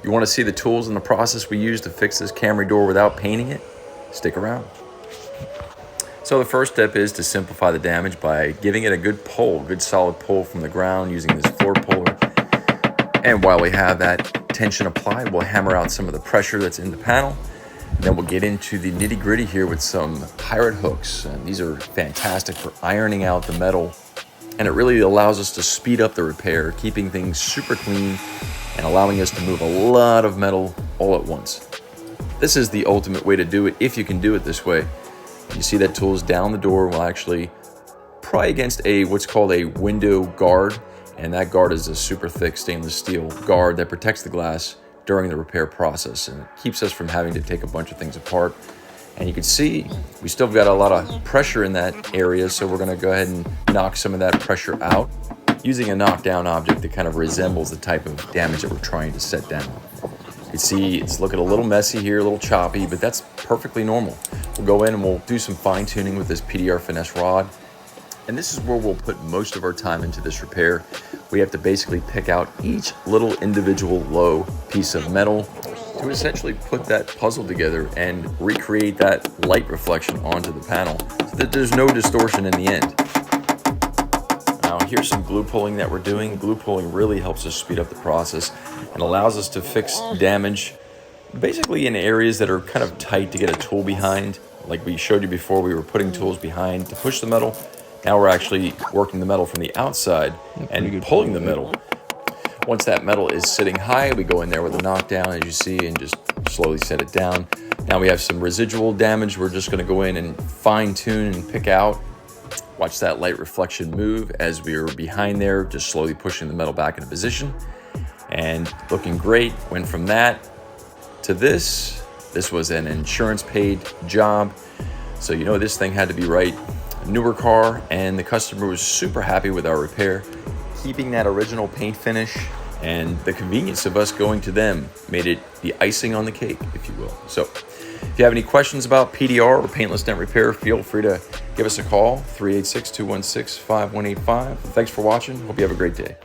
You want to see the tools and the process we use to fix this Camry door without painting it? Stick around. So the first step is to simplify the damage by giving it a good pull, good solid pull from the ground using this floor puller. And while we have that tension applied, we'll hammer out some of the pressure that's in the panel. Then we'll get into the nitty gritty here with some pirate hooks. And these are fantastic for ironing out the metal. And it really allows us to speed up the repair, keeping things super clean and allowing us to move a lot of metal all at once. This is the ultimate way to do it if you can do it this way. You see that tool's down the door will actually pry against what's called a window guard. And that guard is a super thick stainless steel guard that protects the glass during the repair process. And it keeps us from having to take a bunch of things apart. And you can see we still got a lot of pressure in that area. So we're gonna go ahead and knock some of that pressure out using a knockdown object that kind of resembles the type of damage that we're trying to set down. You can see it's looking a little messy here, a little choppy, but that's perfectly normal. We'll go in and we'll do some fine tuning with this PDR finesse rod. And this is where we'll put most of our time into this repair. We have to basically pick out each little individual low piece of metal to essentially put that puzzle together and recreate that light reflection onto the panel so that there's no distortion in the end. Now here's some glue pulling that we're doing. Glue pulling really helps us speed up the process and allows us to fix damage basically in areas that are kind of tight to get a tool behind. Like we showed you before, we were putting tools behind to push the metal. Now we're actually working the metal from the outside and pulling the metal. Once that metal is sitting high, we go in there with a knockdown, as you see, and just slowly set it down. Now we have some residual damage. We're just going to go in and fine tune and pick out. Watch that light reflection move as we are behind there, just slowly pushing the metal back into position. And looking great. Went from that to this. This was an insurance paid job. So you know this thing had to be right. A newer car, and the customer was super happy with our repair. Keeping that original paint finish and the convenience of us going to them made it the icing on the cake, if you will. So if you have any questions about PDR or paintless dent repair, feel free to give us a call, 386-216-5185. Thanks for watching. Hope you have a great day.